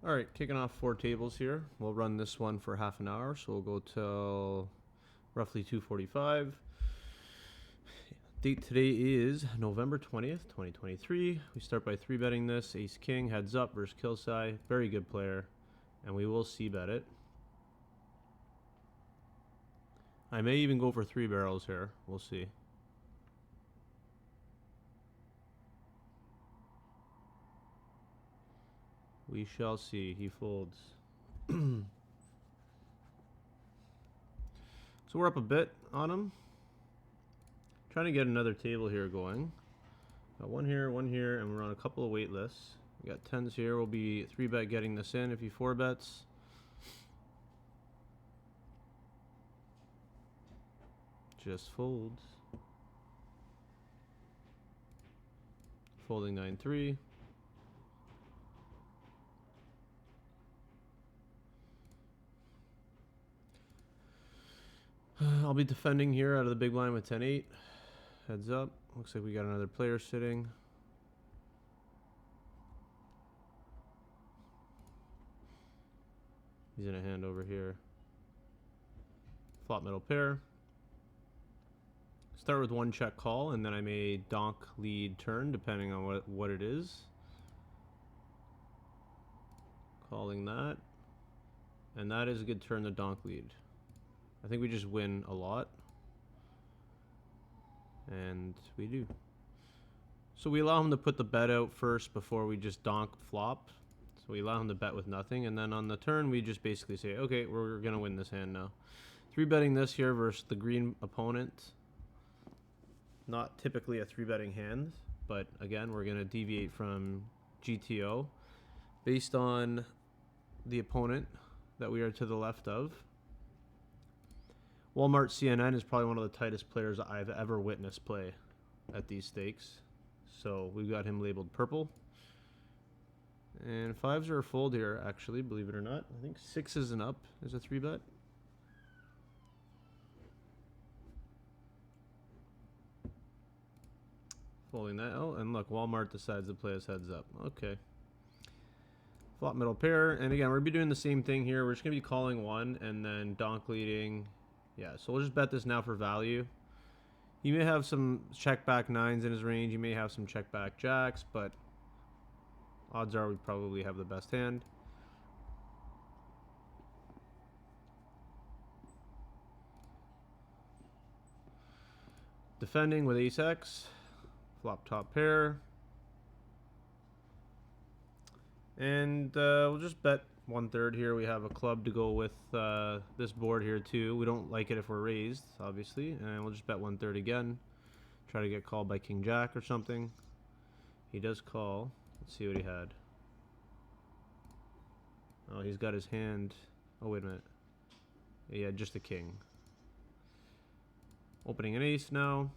Alright, kicking off 4 tables here. We'll run this one for half an hour, so we'll go till roughly 2:45. Date today is November 20th, 2023. We start by 3-betting this. Ace King, heads up versus Kilsai. Very good player. And we will c-bet it. I may even go for 3 barrels here. We'll see. We shall see. He folds. So we're up a bit on him. Trying to get another table here going. Got one here, and we're on a couple of wait lists. We got 10s here. We'll be 3-bet getting this in if he 4-bets. Just folds. Folding 9-3. I'll be defending here out of the big blind with 10-8. Heads up. Looks like we got another player sitting. He's in a hand over here. Flop middle pair. Start with 1 check call, and then I may donk lead turn depending on what it is. Calling that. And that is a good turn to donk lead. I think we just win a lot. And we do. So we allow him to put the bet out first before we just donk flop. So we allow him to bet with nothing. And then on the turn, we just basically say, okay, we're going to win this hand now. 3-betting this here versus the green opponent. Not typically a 3-betting hand. But again, we're going to deviate from GTO based on the opponent that we are to the left of. Walmart CNN is probably one of the tightest players I've ever witnessed play at these stakes. So we've got him labeled purple. And 5s are a fold here, actually, believe it or not. I think 6s and up is a 3-bet. Folding that out. And look, Walmart decides to play us heads up. Okay. Flop middle pair. And again, we're going to be doing the same thing here. We're just going to be calling 1 and then donk leading. Yeah, so we'll just bet this now for value. He may have some check back 9s in his range. He may have some check back jacks, but odds are we probably have the best hand. Defending with ace X. Flop top pair. And we'll just bet 1/3 here. We have a club to go with this board here too. We don't like it if we're raised, obviously. And we'll just bet 1/3 again. Try to get called by King Jack or something. He does call. Let's see what he had. Oh, he's got his hand. Oh, wait a minute. Yeah, just a king. Opening an ace now.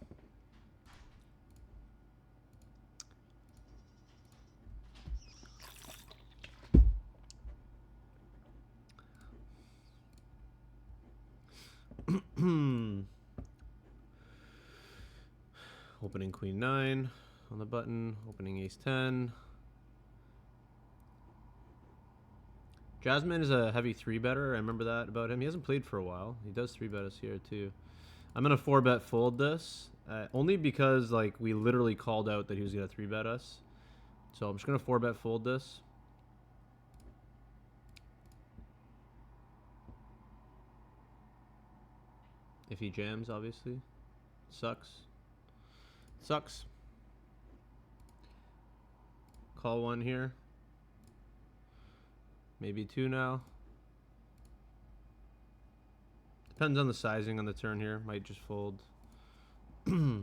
Opening queen 9 on the button. Opening ace 10. Jasmine is a heavy 3-better. I remember that about him. He hasn't played for a while. He does 3-bet us here too. I'm gonna 4-bet fold this only because like we literally called out that he was gonna 3-bet us. So I'm just gonna 4-bet fold this. If he jams, obviously. Sucks. Sucks. Call 1 here. Maybe 2 now. Depends on the sizing on the turn here. Might just fold. Yeah,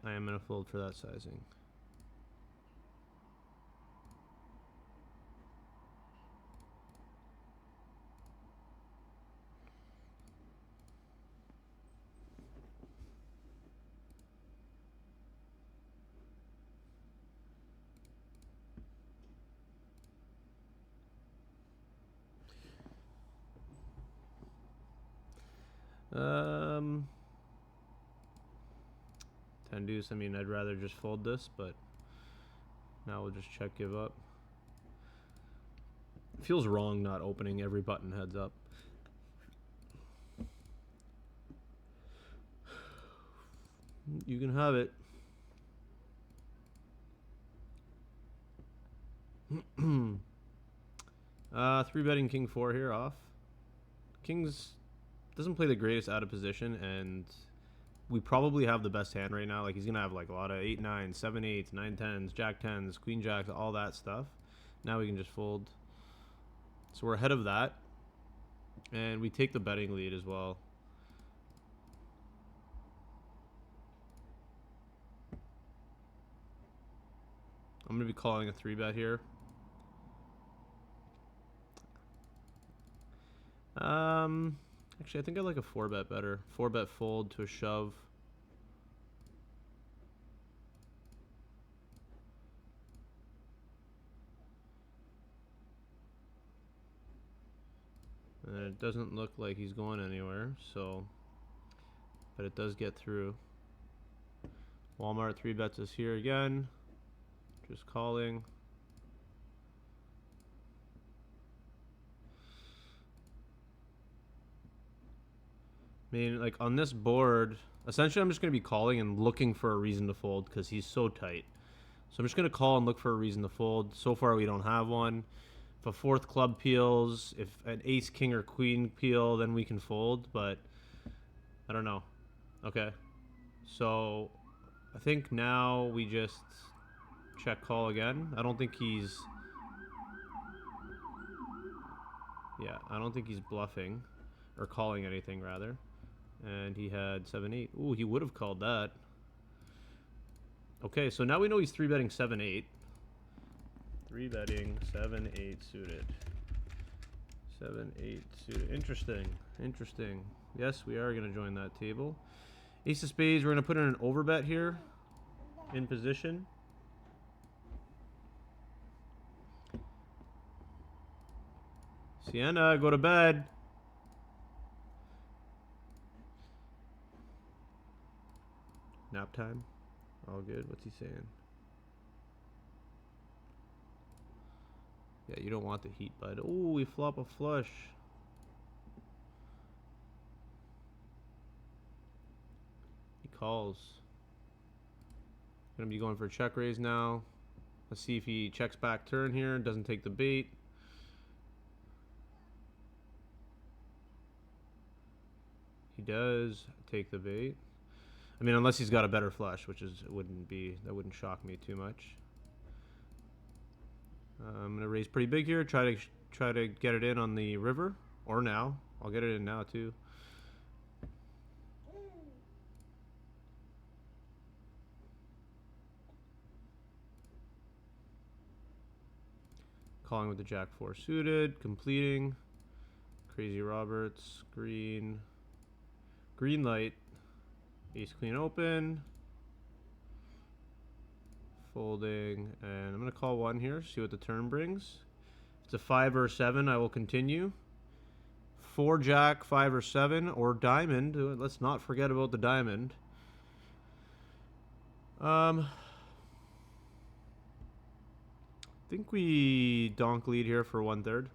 I am going to fold for that sizing. Um, 10 deuce. I mean, I'd rather just fold this, but now we'll just check give up. Feels wrong not opening every button heads up. You can have it. Three betting king 4 here off. King's doesn't play the greatest out of position, and we probably have the best hand right now. Like, he's gonna have like a lot of 8 9s, 7 8s, 9 10s, jack 10s, queen jacks, all that stuff. Now we can just fold. So we're ahead of that, and we take the betting lead as well. I'm gonna be calling a 3-bet here. Actually, I think I like a 4-bet better. 4-bet fold to a shove. And it doesn't look like he's going anywhere, so, but it does get through. Walmart 3-bets us here again. Just calling. I mean, like, on this board, essentially I'm just going to be calling and looking for a reason to fold because he's so tight. So I'm just going to call and look for a reason to fold. So far we don't have one. If a 4th club peels, if an ace, king, or queen peel, then we can fold, but I don't know. Okay. So I think now we just check call again. I don't think he's... Yeah, I don't think he's bluffing. Or calling anything, rather. And he had 7-8. Ooh, he would have called that. Okay, so now we know he's 3-betting 7-8. 3-betting 7-8 suited. 7-8 suited. Interesting. Interesting. Yes, we are going to join that table. Ace of spades, we're going to put in an overbet here. In position. Sienna, go to bed. Nap time. All good. What's he saying? Yeah, you don't want the heat, bud. Oh, we flop a flush. He calls. Gonna be going for a check raise now. Let's see if he checks back turn here. Doesn't take the bait. He does take the bait. I mean, unless he's got a better flush, which is that wouldn't shock me too much. I'm gonna raise pretty big here. Try to get it in on the river, or now. I'll get it in now too. Calling with the jack 4 suited, completing. Crazy Roberts, green light. Ace queen open. Folding, and I'm going to call 1 here, see what the turn brings. If it's a 5 or a 7, I will continue. 4 jack, 5 or 7, or diamond. Let's not forget about the diamond. I think we donk lead here for 1/3.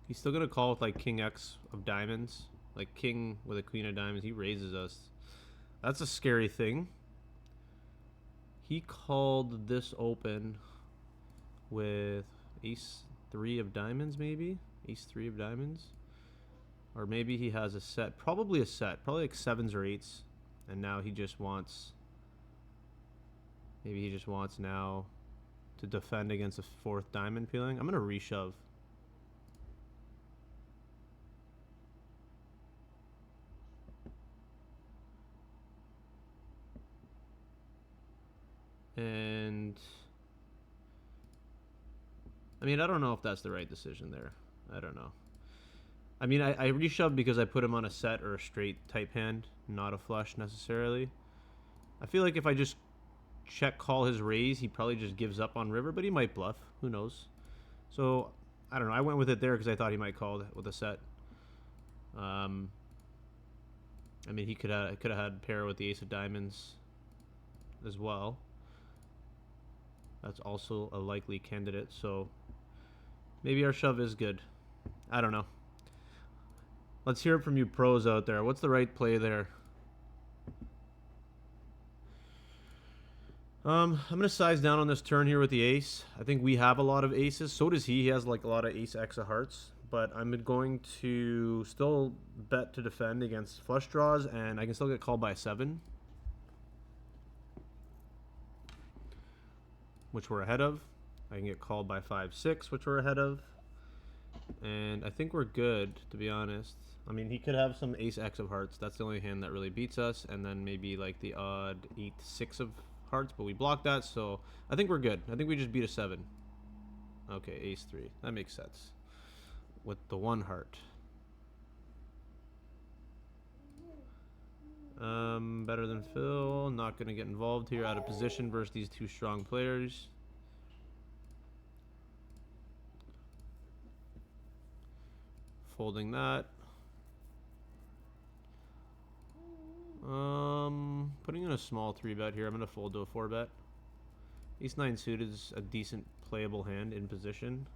He's still going to call with like king X of diamonds. Like king with a queen of diamonds. He raises us. That's a scary thing. He called this open with ace 3 of diamonds, maybe? Ace 3 of diamonds? Or maybe he has a set. Probably a set. Probably like 7s or 8s. And now he just wants... Maybe he just wants now to defend against a 4th diamond peeling. I'm going to reshove. And I mean, I don't know if that's the right decision there. I don't know. I mean, I reshoved because I put him on a set or a straight type hand, not a flush necessarily. I feel like if I just check call his raise, he probably just gives up on river, but he might bluff. Who knows? So I don't know. I went with it there because I thought he might call with a set. I mean, he could have had pair with the ace of diamonds as well. That's also a likely candidate, so maybe our shove is good. I don't know. Let's hear it from you pros out there. What's the right play there? I'm going to size down on this turn here with the ace. I think we have a lot of aces. So does he. He has like a lot of ace X of hearts. But I'm going to still bet to defend against flush draws, and I can still get called by 7. Which we're ahead of. I can get called by 5, 6, which we're ahead of. And I think we're good, to be honest. I mean, he could have some ace X of hearts. That's the only hand that really beats us. And then maybe like the odd 8, 6 of hearts, but we blocked that, so I think we're good. I think we just beat a 7. Okay, ace 3. That makes sense. With the 1 heart. Better than Phil. Not going to get involved here. Out of position versus these 2 strong players. Folding that. Putting in a small 3-bet here. I'm going to fold to a 4-bet. Ace 9 suited is a decent playable hand in position.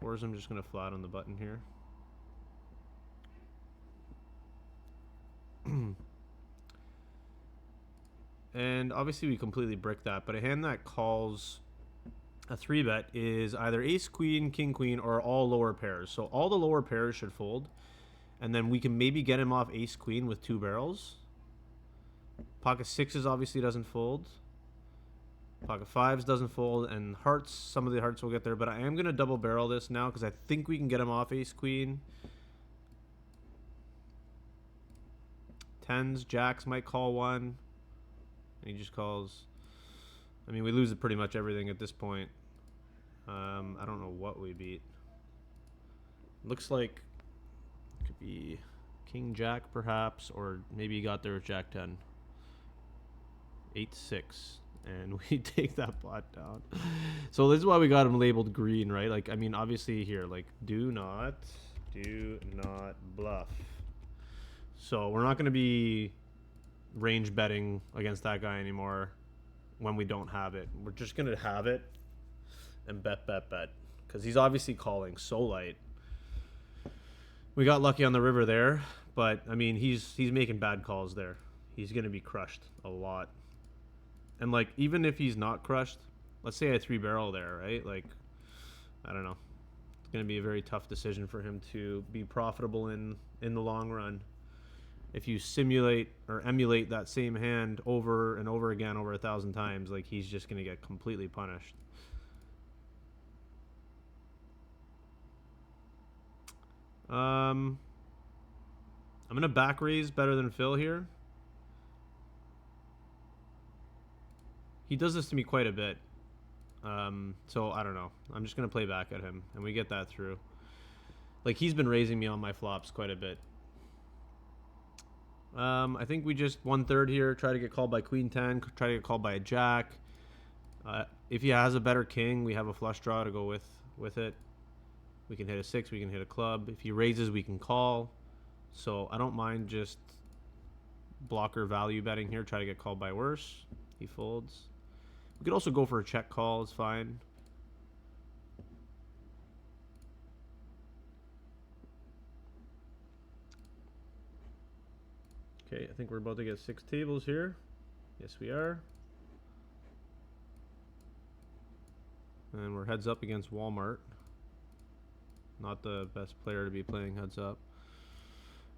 4s, I'm just going to flat on the button here. And obviously we completely brick that, but a hand that calls a 3-bet is either ace queen, king queen, or all lower pairs. So all the lower pairs should fold. And then we can maybe get him off ace queen with 2 barrels. Pocket 6s obviously doesn't fold. Pocket 5s doesn't fold. And hearts, some of the hearts will get there. But I am going to double barrel this now because I think we can get him off ace queen. 10s, jacks might call 1. And he just calls. I mean, we lose pretty much everything at this point. I don't know what we beat. Looks like could be king jack perhaps, or maybe he got there with jack 10. 8, 6, and we take that pot down. So this is why we got him labeled green, right? Like, I mean, obviously here, like, do not bluff. So we're not going to be range betting against that guy anymore when we don't have it. We're just going to have it and bet, because he's obviously calling so light. We got lucky on the river there, but I mean, he's making bad calls there. He's going to be crushed a lot. And like, even if he's not crushed, let's say I 3-barrel there, right? Like, I don't know. It's going to be a very tough decision for him to be profitable in the long run. If you simulate or emulate that same hand over and over again over 1,000 times, like, he's just going to get completely punished. I'm going to back raise better than Phil here. He does this to me quite a bit. So I don't know. I'm just going to play back at him, and we get that through. Like, he's been raising me on my flops quite a bit. I think we just 1/3 here, try to get called by queen 10, try to get called by a jack. If he has a better king, we have a flush draw to go with it. We can hit a 6, we can hit a club. If he raises, we can call. So I don't mind just blocker value betting here, try to get called by worse. He folds. We could also go for a check call, it's fine. Okay, I think we're about to get 6 tables here. Yes, we are. And we're heads up against Walmart. Not the best player to be playing heads up.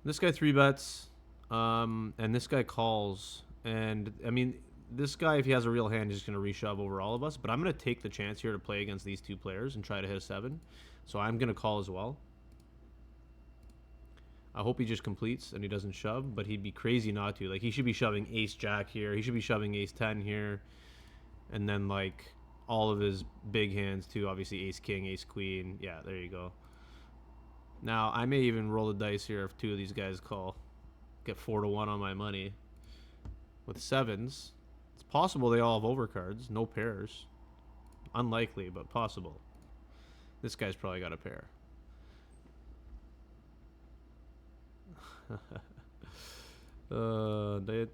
This guy 3-bets, and this guy calls. And, I mean, this guy, if he has a real hand, is just going to reshove over all of us. But I'm going to take the chance here to play against these 2 players and try to hit a 7. So I'm going to call as well. I hope he just completes and he doesn't shove, but he'd be crazy not to. Like, he should be shoving ace-jack here. He should be shoving ace-10 here. And then, like, all of his big hands, too. Obviously, ace-king, ace-queen. Yeah, there you go. Now, I may even roll the dice here if 2 of these guys call. Get 4-1 on my money. With 7s, it's possible they all have overcards. No pairs. Unlikely, but possible. This guy's probably got a pair.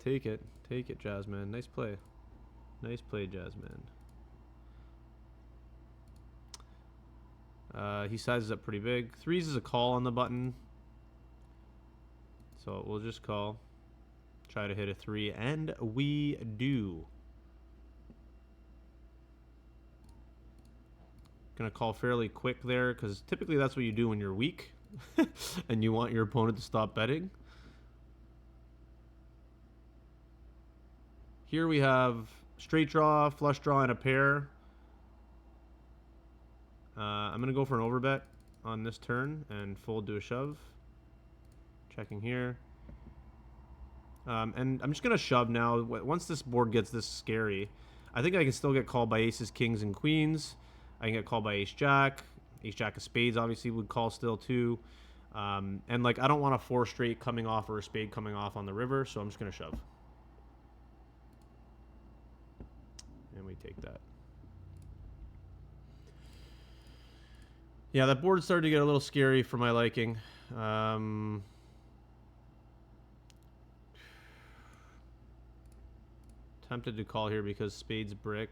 Take it. Take it, Jazzman. Nice play. Nice play, Jazzman. He sizes up pretty big. Threes is a call on the button. So we'll just call. Try to hit a 3, and we do. Gonna call fairly quick there, because typically that's what you do when you're weak. And you want your opponent to stop betting. Here we have straight draw, flush draw, and a pair. I'm going to go for an overbet on this turn and fold to a shove. Checking here. And I'm just going to shove now. Once this board gets this scary, I think I can still get called by aces, kings, and queens. I can get called by ace-jack. Ace-jack of spades obviously would call still too. And like I don't want a 4 straight coming off or a spade coming off on the river, so I'm just going to shove. And we take that. Yeah, that board started to get a little scary for my liking. Tempted to call here because spades brick.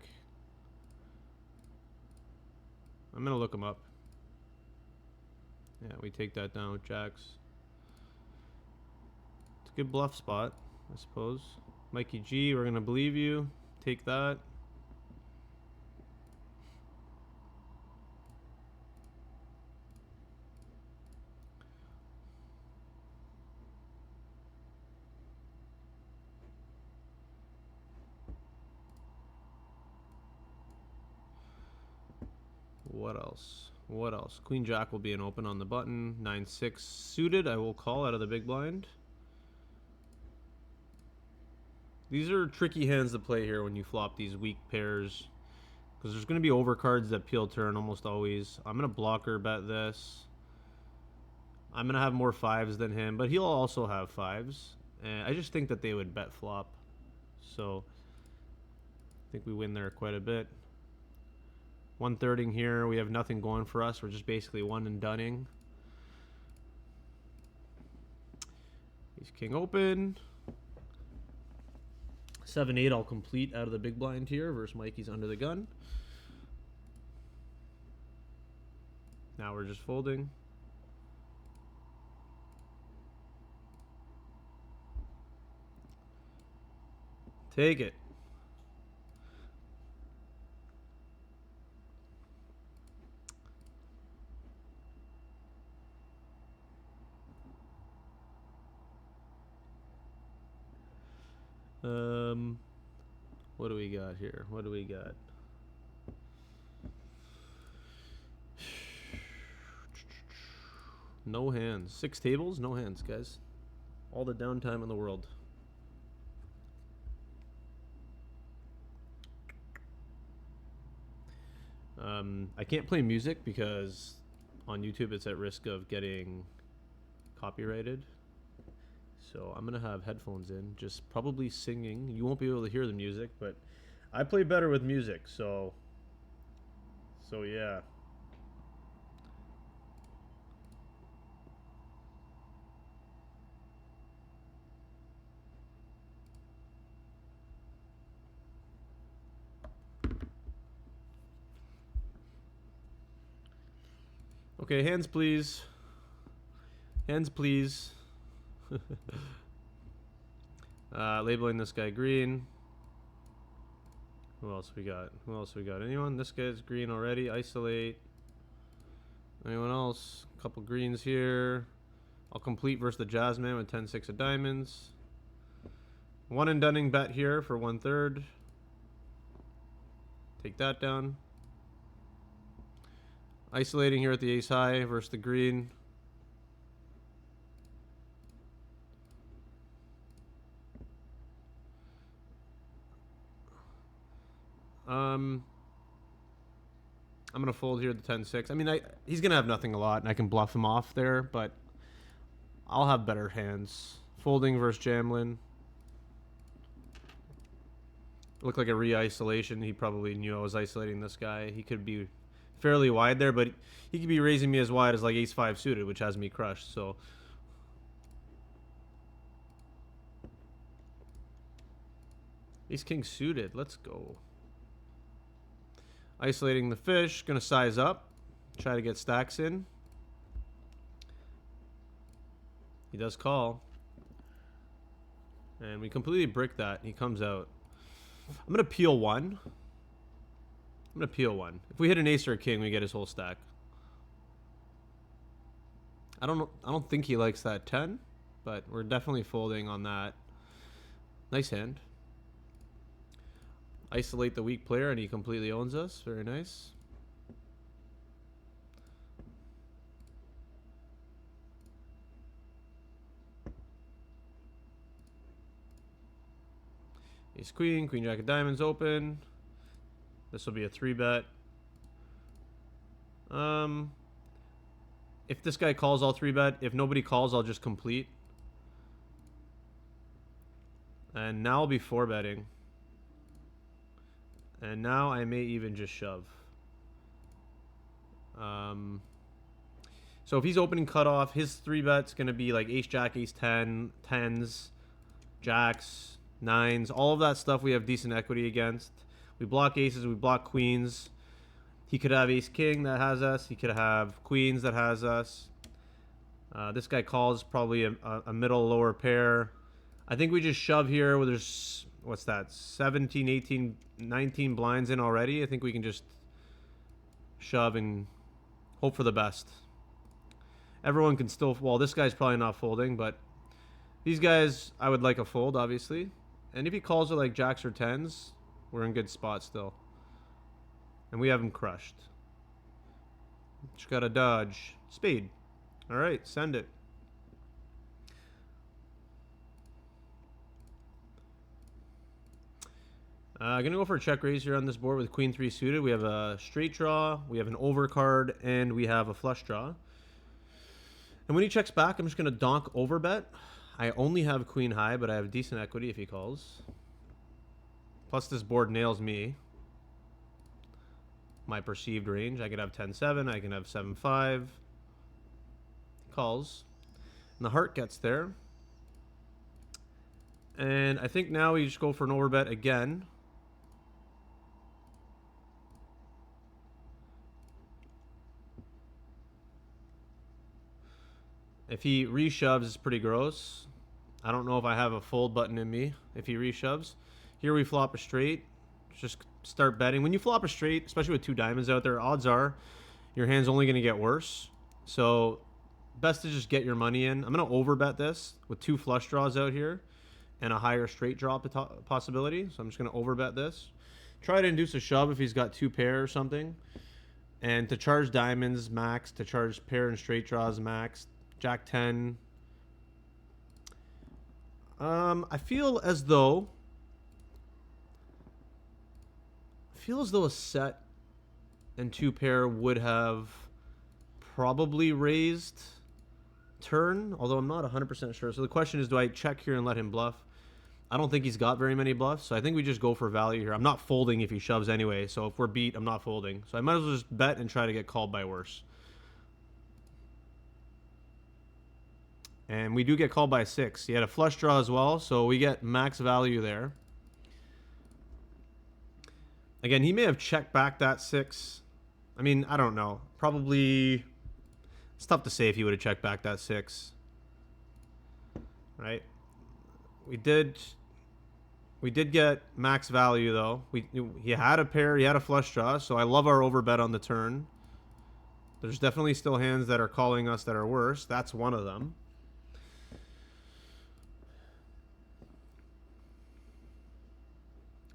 I'm going to look them up. Yeah, we take that down with jacks. It's a good bluff spot, I suppose. Mikey G, we're going to believe you. Take that. What else? What else? Queen Jack will be an open on the button. 9-6 suited. I will call out of the big blind. These are tricky hands to play here when you flop these weak pairs, because there's going to be overcards that peel turn almost always. I'm going to blocker bet this. I'm going to have more 5s than him, but he'll also have 5s. And I just think that they would bet flop. So I think we win there quite a bit. 1/3ing here. We have nothing going for us. We're just basically one and doneing. Ace king open. 7-8 I'll complete out of the big blind here versus Mikey's under the gun. Now we're just folding. Take it. What do we got here? What do we got? No hands. 6 tables, no hands, guys. All the downtime in the world. I can't play music because on YouTube it's at risk of getting copyrighted. So I'm going to have headphones in, just probably singing. You won't be able to hear the music, but I play better with music, so yeah. Okay, hands please. Hands please. Labeling this guy green. Who else we got? Who else we got? Anyone? This guy's green already. Isolate. Anyone else? A couple greens here. I'll complete versus the Jazzman with 10-6 of diamonds. One and dunning bet here for 1/3. Take that down. Isolating here at the ace high versus the green. I'm going to fold here at the 10-6. I mean, he's going to have nothing a lot, and I can bluff him off there, but I'll have better hands. Folding versus Jamlin. Looked like a re-isolation. He probably knew I was isolating this guy. He could be fairly wide there, but he could be raising me as wide as like ace-5 suited, which has me crushed, so... Ace-king suited. Let's go. Isolating the fish. Gonna size up. Try to get stacks in. He does call. And we completely brick that. He comes out. I'm going to peel one. I'm going to peel one. If we hit an ace or a king, we get his whole stack. I don't think he likes that 10, but we're definitely folding on that. Nice hand. Isolate the weak player, and he completely owns us. Very nice. Ace queen, queen jack of diamonds open. This will be a 3-bet. If this guy calls, I'll 3-bet. If nobody calls, I'll just complete. And now I'll be 4-betting. And now I may even just shove. So if he's opening cutoff, his 3-bet's going to be like ace jack, ace 10, 10s, jacks, 9s. All of that stuff we have decent equity against. We block aces, we block queens. He could have ace king that has us. He could have queens that has us. This guy calls probably a middle lower pair. I think we just shove here where there's, what's that, 17, 18, 19 blinds in already. I think we can just shove and hope for the best. Everyone can still, well, this guy's probably not folding, but these guys, I would like a fold, obviously. And if he calls with like jacks or 10s, we're in good spot still. And we have him crushed. Just gotta dodge. Spade. Alright, send it. Gonna go for a check raise here on this board with queen 3 suited. We have a straight draw, we have an overcard, and we have a flush draw. And when he checks back, I'm just gonna donk overbet. I only have queen high, but I have decent equity if he calls. Plus this board nails me. My perceived range. I could have 10-7, I can have 7-5. Calls. And the heart gets there. And I think now we just go for an overbet again. If he reshoves, it's pretty gross. I don't know if I have a fold button in me if he reshoves. Here we flop a straight. Just start betting. When you flop a straight, especially with 2 diamonds out there, odds are your hand's only going to get worse. So best to just get your money in. I'm going to overbet this with 2 flush draws out here and a higher straight draw possibility. So I'm just going to overbet this. Try to induce a shove if he's got 2 pair or something. And to charge diamonds, max. To charge pair and straight draws, max. Jack 10. I feel as though a set and 2 pair would have probably raised turn, although I'm not 100% sure. So the question is, do I check here and let him bluff? I don't think he's got very many bluffs, so I think we just go for value here. I'm not folding if he shoves anyway, so if we're beat, I'm not folding. So I might as well just bet and try to get called by worse. And we do get called by 6. He had a flush draw as well, so we get max value there. Again, he may have checked back that 6. I mean, I don't know. Probably, it's tough to say if he would have checked back that 6. Right? We did get max value though. He had a pair, he had a flush draw, so I love our overbet on the turn. There's definitely still hands that are calling us that are worse. That's one of them.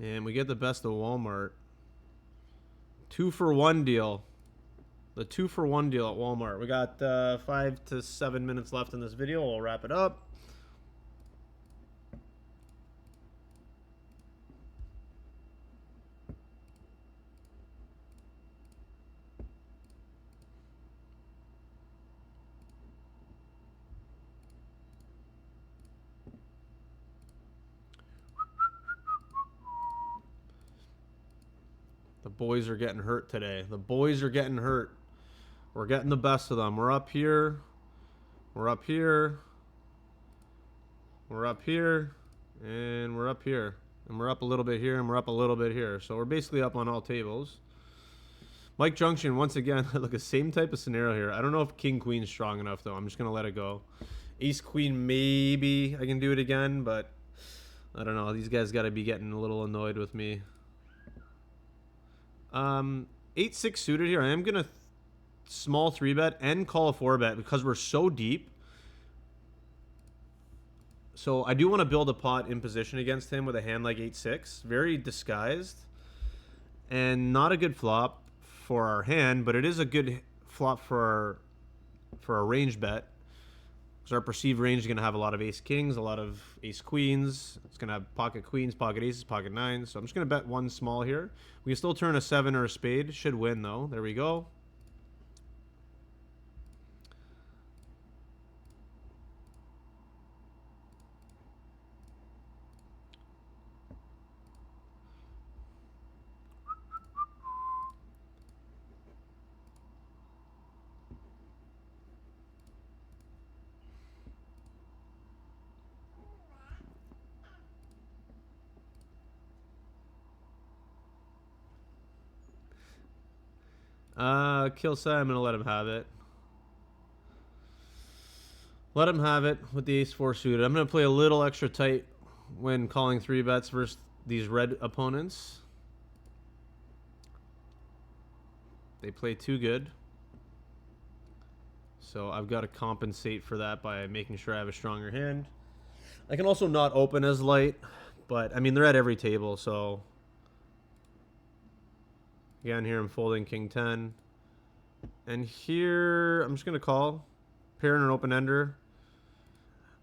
And we get the best of Walmart. 2-for-1 deal. The 2-for-1 deal at Walmart. We got 5 to 7 minutes left in this video. We'll wrap it up. The boys are getting hurt today. The boys are getting hurt. We're getting the best of them. We're up here. We're up here. We're up here. And we're up here. And we're up a little bit here. And we're up a little bit here. So we're basically up on all tables. Mike Junction, once again, look, the same type of scenario here. I don't know if King Queen's strong enough, though. I'm just going to let it go. Ace Queen, maybe I can do it again, but I don't know. These guys got to be getting a little annoyed with me. 8-6 suited here. I am going to small 3-bet and call a 4-bet because we're so deep. So I do want to build a pot in position against him with a hand like 8-6. Very disguised. And not a good flop for our hand, but it is a good flop for our range bet. So our perceived range is going to have a lot of ace kings, a lot of ace queens. It's going to have pocket queens, pocket aces, pocket nines. So I'm just going to bet one small here. We can still turn a 7 or a spade. Should win, though. There we go. Kill side, I'm going to let him have it. Let him have it with the ace-4 suited. I'm going to play a little extra tight when calling 3-bets versus these red opponents. They play too good. So I've got to compensate for that by making sure I have a stronger hand. I can also not open as light, but I mean, they're at every table, so... Again, here I'm folding king 10. And here, I'm just going to call. Pair and an open-ender.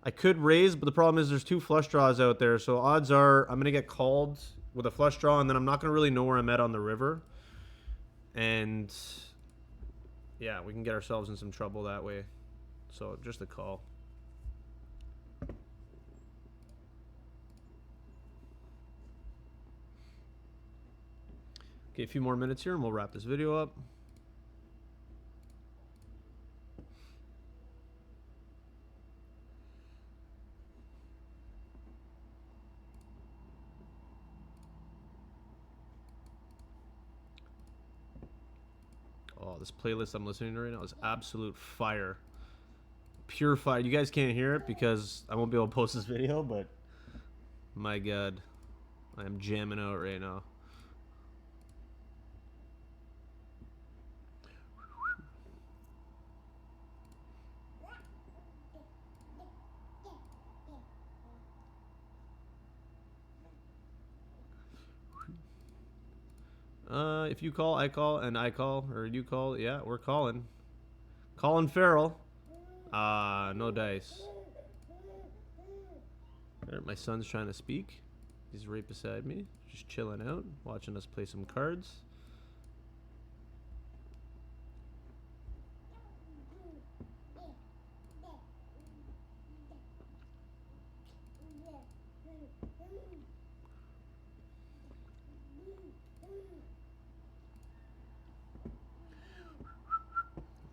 I could raise, but the problem is there's 2 flush draws out there. So odds are I'm going to get called with a flush draw, and then I'm not going to really know where I'm at on the river. And, yeah, we can get ourselves in some trouble that way. So just a call. Okay, a few more minutes here, and we'll wrap this video up. Oh, this playlist I'm listening to right now is absolute fire. Pure fire. You guys can't hear it because I won't be able to post this video, but my God, I am jamming out right now. If you call, I call, and I call, or you call, yeah, we're calling. Colin Farrell. No dice. There, my son's trying to speak. He's right beside me, just chilling out, watching us play some cards.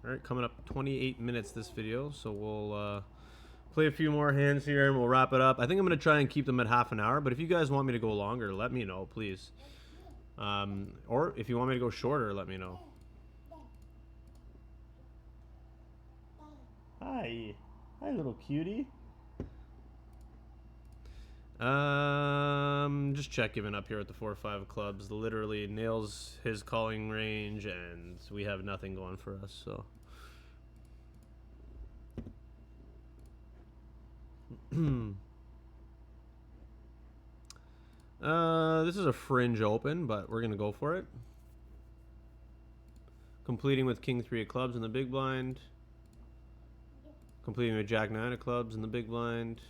Alright, coming up 28 minutes this video, so we'll play a few more hands here and we'll wrap it up. I think I'm going to try and keep them at half an hour, but if you guys want me to go longer, let me know, please. Or if you want me to go shorter, let me know. Hi. Hi, little cutie. Just check giving up here at the 4-5 of clubs. Literally nails his calling range, and we have nothing going for us, so... This is a fringe open, but we're gonna go for it. Completing with king 3 of clubs in the big blind. Completing with jack 9 of clubs in the big blind.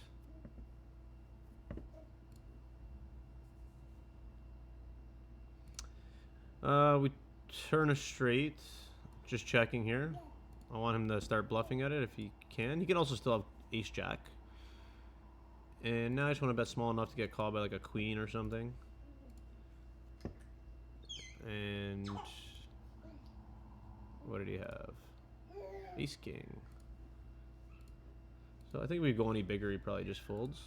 We turn a straight. Just checking here. I want him to start bluffing at it if he can. He can also still have ace jack. And now I just want to bet small enough to get called by like a queen or something. And what did he have? Ace king. So I think if we go any bigger, he probably just folds.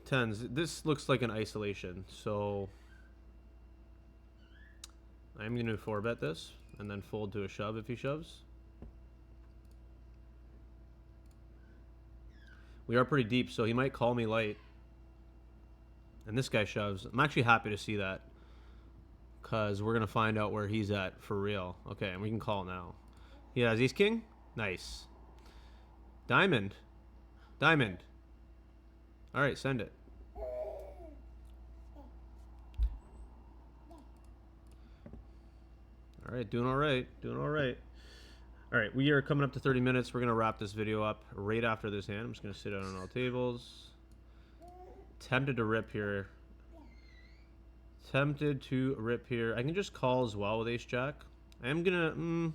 Tens. This looks like an isolation, so I'm going to 4-bet this and then fold to a shove if he shoves. We are pretty deep, so he might call me light. And this guy shoves. I'm actually happy to see that, because we're going to find out where he's at for real. Okay, and we can call now. He has ace king. Nice. Diamond. Diamond. All right, send it. All right, doing all right. Doing all right. All right, we are coming up to 30 minutes. We're going to wrap this video up right after this hand. I'm just going to sit down on all tables. Tempted to rip here. Tempted to rip here. I can just call as well with ace jack. I am going to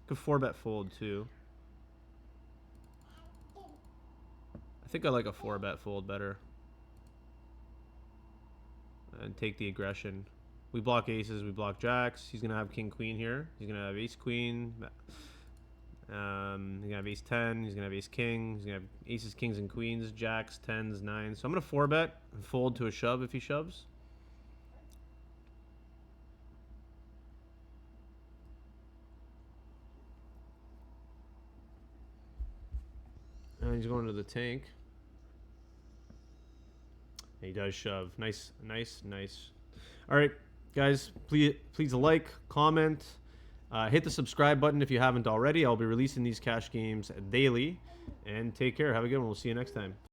could 4-bet fold too. I think I like a 4-bet fold better. And take the aggression. We block aces, we block jacks. He's going to have king queen here. He's going to have ace queen. He's going to have ace 10. He's going to have ace king. He's going to have aces, kings, and queens, jacks, 10s, 9s. So I'm going to 4-bet and fold to a shove if he shoves. And he's going to the tank. And he does shove. Nice, nice, nice. All right, guys, please like, comment. Hit the subscribe button if you haven't already. I'll be releasing these cash games daily. And take care. Have a good one. We'll see you next time.